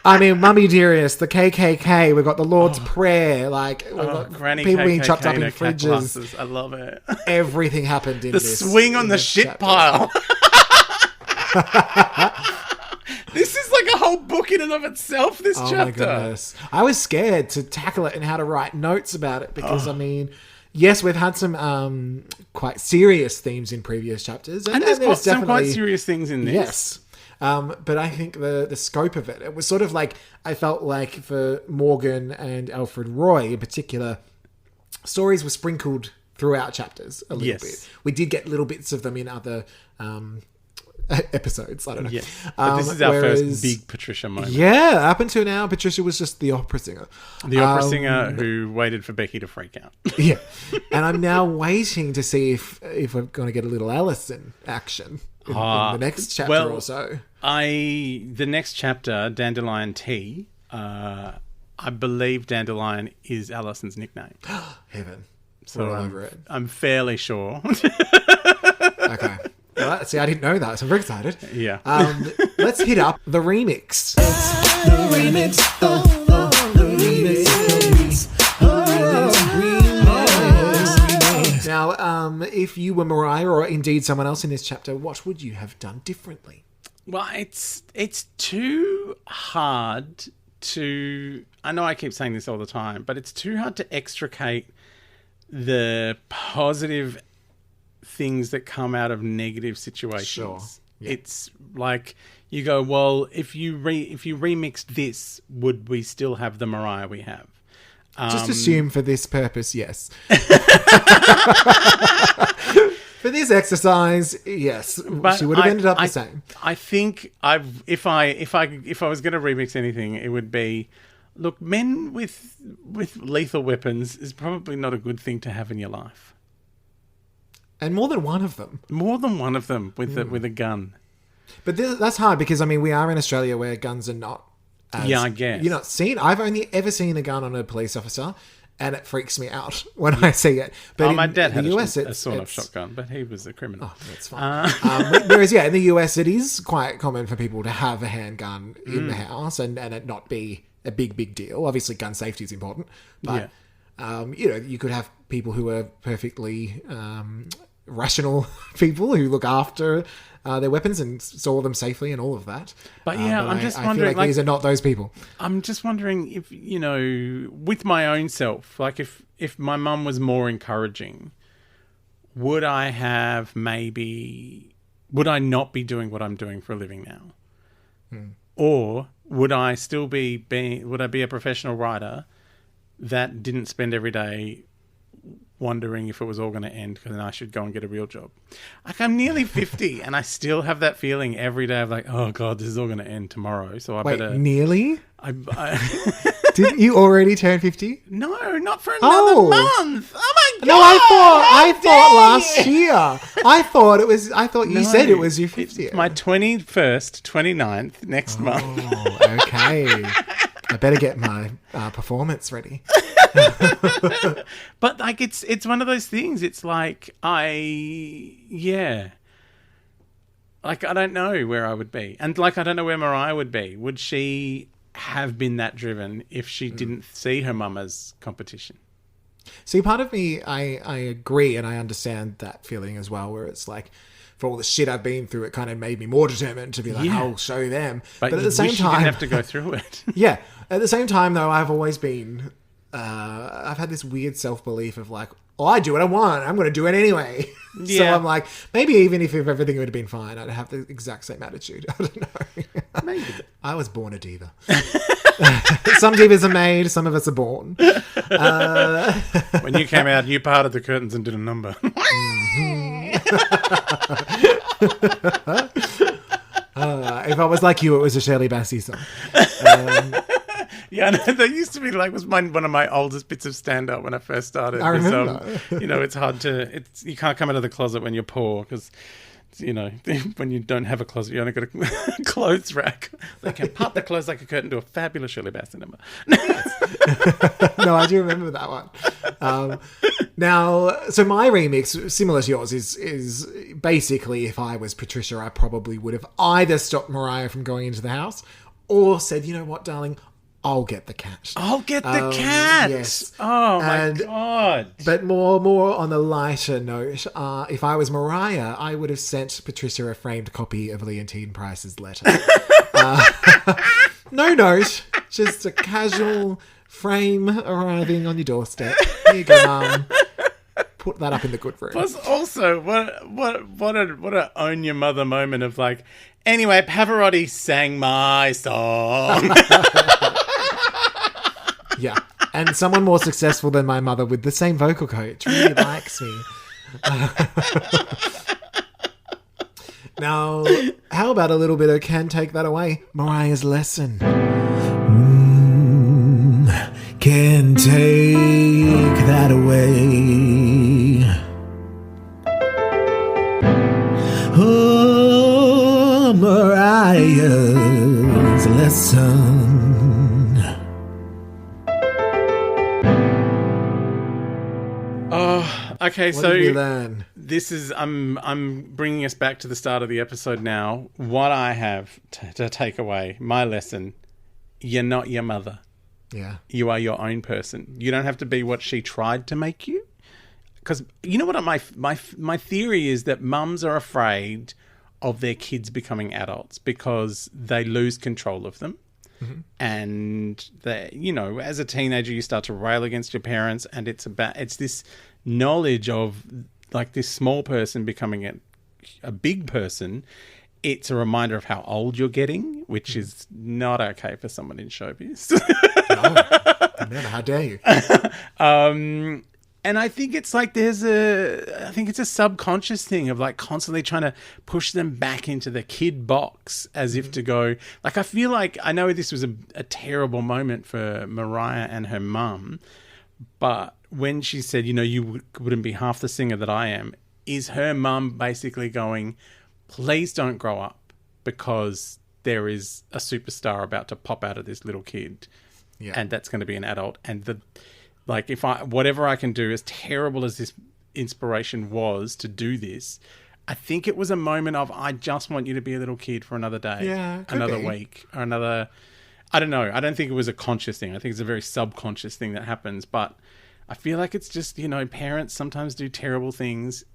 I mean, Mommie Dearest, the KKK, we've got the Lord's Prayer, like we've got Granny people being KKK chopped up in cat fridges. glasses. I love it. Everything happened in The this. swing on the shit chapter. pile. This is like a whole book in and of itself, this Oh chapter. my goodness. I was scared to tackle it and how to write notes about it because, I mean, yes, we've had some quite serious themes in previous chapters. And there's some definitely quite serious things in this. Yes. But I think the scope of it was sort of like, I felt like for Morgan and Alfred Roy in particular, stories were sprinkled throughout chapters a little bit. We did get little bits of them in other episodes. I don't know. Yeah. But this is our first big Patricia moment. Yeah, up until now, Patricia was just the opera singer. The opera singer who waited for Becky to freak out. Yeah. And I'm now waiting to see if we're going to get a little Alison action in the next chapter or so. The next chapter, Dandelion Tea, I believe Dandelion is Alison's nickname. Heaven. So all over it. I'm fairly sure. Okay. Well, see, I didn't know that, so I'm very excited. Yeah. Let's hit up the remix. It's the remix. The remix. Now, if you were Mariah or indeed someone else in this chapter, what would you have done differently? Well, it's too hard to... I know I keep saying this all the time, but it's too hard to extricate the positive things that come out of negative situations. Sure. Yeah. It's like you go, well, if you remixed this, would we still have the Mariah we have? Just assume for this purpose, yes. For this exercise, yes, but she would have ended up the same. I think if I was going to remix anything, it would be, look, men with lethal weapons is probably not a good thing to have in your life. And more than one of them. More than one of them with a gun. But that's hard because, I mean, we are in Australia where guns are not as... Yeah, I guess. You're not seen. I've only ever seen a gun on a police officer, and it freaks me out when I see it. But my dad had US, a sort-of shotgun, but he was a criminal. Oh, that's fine. Whereas, in the US, it is quite common for people to have a handgun in the house and it not be a big deal. Obviously, gun safety is important. But, you could have people who are perfectly... rational people who look after their weapons and store them safely and all of that. But I'm just wondering... I feel like these are not those people. I'm just wondering if, with my own self, like if my mum was more encouraging, would I not be doing what I'm doing for a living now? Or would I still be a professional writer that didn't spend every day wondering if it was all going to end because then I should go and get a real job? Like, I'm nearly 50 and I still have that feeling every day of like, oh God, this is all going to end tomorrow. So I better... nearly? I Didn't you already turn 50? No, not for another month. Oh my God. No, I thought last year. I thought you said it was your 50th. It's my 21st, 29th next month. Oh, okay. I better get my performance ready. But like it's one of those things. It's like like I don't know where I would be, and like I don't know where Mariah would be. Would she have been that driven if she didn't see her mum as competition? See, part of me, I agree, and I understand that feeling as well, where it's like, for all the shit I've been through, it kind of made me more determined to be like, I'll show them. But at the same time, you didn't have to go through it. Yeah. At the same time, though, I've always been... I've had this weird self-belief of like, I do what I want. I'm going to do it anyway. Yeah. So I'm like, maybe even if everything would have been fine, I'd have the exact same attitude. I don't know. Maybe. I was born a diva. Some divas are made, some of us are born. When you came out, you parted the curtains and did a number. If I was like you, it was a Shirley Bassey song. Yeah, no, that used to be like one of my oldest bits of stand-up when I first started. I remember. It's hard to... you can't come out of the closet when you're poor because, when you don't have a closet, you only got a clothes rack. They can part the clothes like a curtain to a fabulous Shirley Bassey number. No, I do remember that one. Now, so my remix, similar to yours, is basically if I was Patricia, I probably would have either stopped Mariah from going into the house or said, you know what, darling, I'll get the cat. I'll get the cat. Yes. Oh my God. But more on the lighter note, if I was Mariah, I would have sent Patricia a framed copy of Leontine Price's letter. No note, just a casual frame arriving on your doorstep. Here you go, Mum. put that up in the good room. Plus, also, what a own your mother moment of like, anyway, Pavarotti sang my song. Yeah. And someone more successful than my mother with the same vocal coach really likes me. Now, how about a little bit of Can Take That Away? Mariah's lesson. Can take that away. Oh, Mariah's lesson. Oh, okay. What So did we learn? this is I'm bringing us back to the start of the episode now. What I have to take away, my lesson: you're not your mother. Yeah. You are your own person. You don't have to be what she tried to make you. Because you know what? My theory is that mums are afraid of their kids becoming adults because they lose control of them. Mm-hmm. And as a teenager, you start to rail against your parents, and it's this knowledge of like this small person becoming a big person. It's a reminder of how old you're getting, which is not okay for someone in showbiz. No, how dare you? And I think it's like it's a subconscious thing of like constantly trying to push them back into the kid box as if to go, like, I feel like, I know this was a terrible moment for Mariah and her mum, but when she said, you wouldn't be half the singer that I am, is her mum basically going, please don't grow up because there is a superstar about to pop out of this little kid. Yeah. And that's going to be an adult. And whatever I can do, as terrible as this inspiration was to do this, I think it was a moment of, I just want you to be a little kid for another day, another week, or another, I don't know. I don't think it was a conscious thing. I think it's a very subconscious thing that happens. But I feel like it's just, parents sometimes do terrible things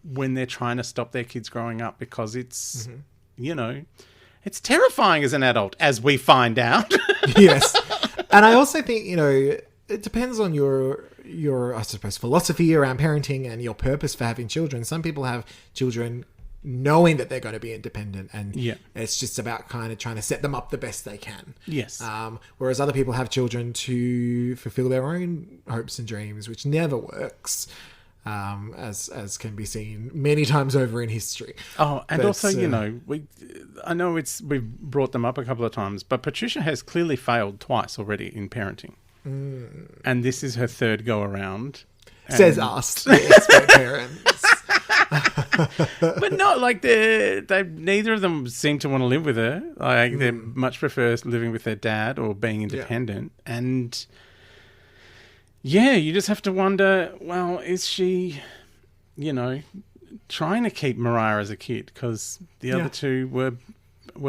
when they're trying to stop their kids growing up because it's, it's terrifying as an adult, as we find out. Yes. And I also think, it depends on your I suppose, philosophy around parenting and your purpose for having children. Some people have children knowing that they're going to be independent, and it's just about kind of trying to set them up the best they can. Yes. Whereas other people have children to fulfill their own hopes and dreams, which never works. As can be seen many times over in history. Oh, and also, I know we've brought them up a couple of times, but Patricia has clearly failed twice already in parenting. Mm. And this is her third go around. Says us, the expert parents. But no, like they neither of them seem to want to live with her. Like they much prefer living with their dad or being independent. Yeah. And yeah, you just have to wonder, well, is she, trying to keep Mariah as a kid? Because the other two were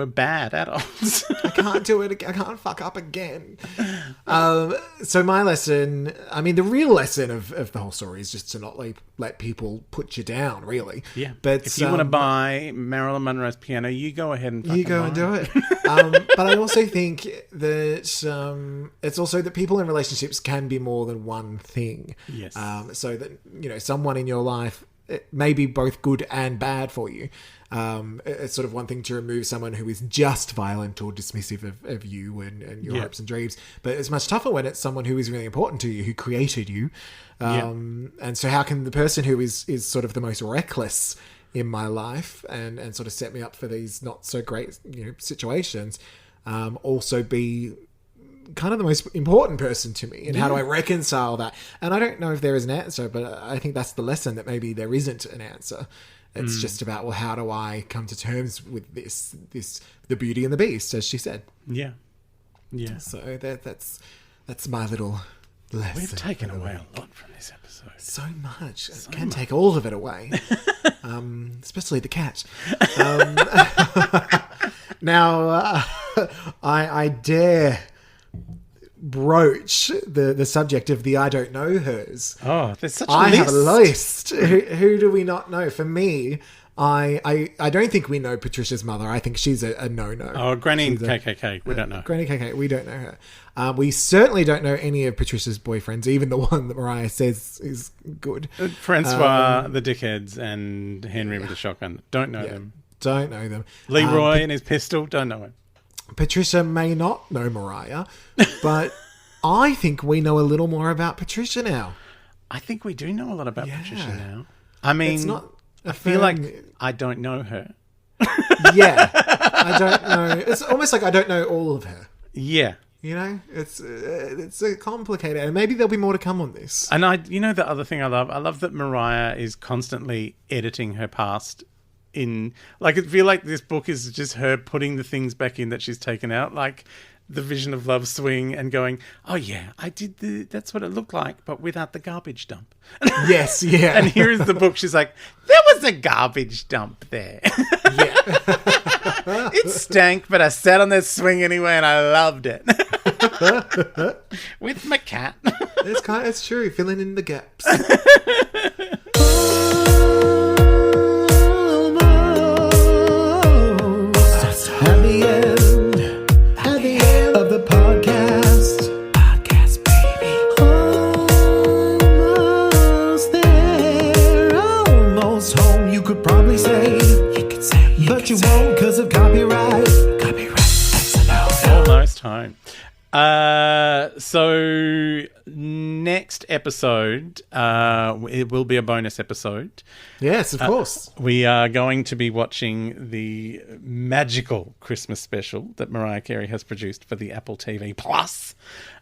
bad adults. I can't do it. I can't fuck up again. So my lesson, the real lesson of the whole story is just to not let people put you down, really. Yeah. But if you want to buy Marilyn Monroe's piano, you go ahead and do it. But I also think that it's also that people in relationships can be more than one thing. Yes. So that, someone in your life, it may be both good and bad for you. It's sort of one thing to remove someone who is just violent or dismissive of you and your hopes and dreams, but it's much tougher when it's someone who is really important to you, who created you. And so how can the person who is sort of the most reckless in my life and sort of set me up for these not so great situations also be kind of the most important person to me, and how do I reconcile that? And I don't know if there is an answer, but I think that's the lesson, that maybe there isn't an answer. It's just about, well, how do I come to terms with this the beauty and the beast, as she said. Yeah. So that's my little lesson. We've taken away a lot from this episode. So much. Can take all of it away. Especially the cat. Now, I dare broach the subject of the I don't know hers. Oh, there's such a list. list. Have a list. Who do we not know? For me, I don't think we know Patricia's mother. I think she's a no-no. Oh, Granny KKK. We don't know. Granny KK. We don't know her. We certainly don't know any of Patricia's boyfriends, even the one that Mariah says is good. Francois, the dickheads, and Henry with the shotgun. Don't know them. Don't know them. Leroy and his pistol. Don't know him. Patricia may not know Mariah, but I think we know a little more about Patricia now. I think we do know a lot about Patricia now. I mean, It's not I feel like I don't know her. Yeah. I don't know. It's almost like I don't know all of her. Yeah. You know, it's complicated, and maybe there'll be more to come on this. And the other thing I love that Mariah is constantly editing her past in, like, I feel like this book is just her putting the things back in that she's taken out, like the Vision of Love swing, and going, oh yeah, I did that's what it looked like, but without the garbage dump. Yes, yeah. And here is the book. She's like, there was a garbage dump there. Yeah. It stank, but I sat on that swing anyway, and I loved it. With my cat. It's true, filling in the gaps. At the end of the podcast, baby. Almost there, almost home. You could probably say, but you won't because of copyright. That's a no. Almost home. So next episode, it will be a bonus episode. Yes, of course. We are going to be watching the magical Christmas special that Mariah Carey has produced for the Apple TV Plus.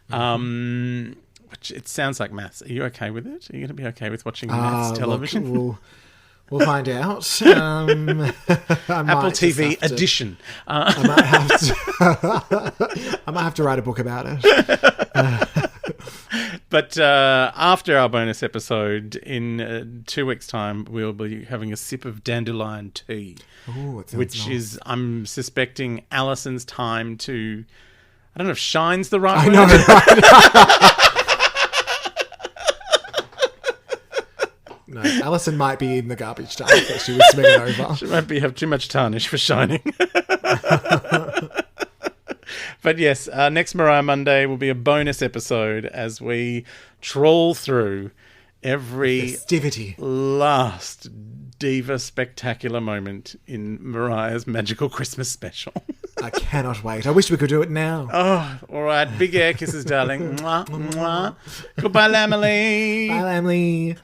Which it sounds like maths. Are you okay with it? Are you going to be okay with watching maths television? Look, we'll find out. Apple TV edition. I might have to write a book about it. But after our bonus episode, in 2 weeks' time, we'll be having a sip of dandelion tea. Ooh, it sounds which nice. is, I'm suspecting, Alison's time to, I don't know if shine's the right I word. know, right? No, Alison might be in the garbage dump that she was swinging over. She might have too much tarnish for shining. But yes, next Mariah Monday will be a bonus episode as we troll through every Festivity. last diva spectacular moment in Mariah's magical Christmas special. I cannot wait. I wish we could do it now. Oh, all right. Big air kisses, darling. Mwah, mwah. Goodbye, Lamely. Bye, Emily.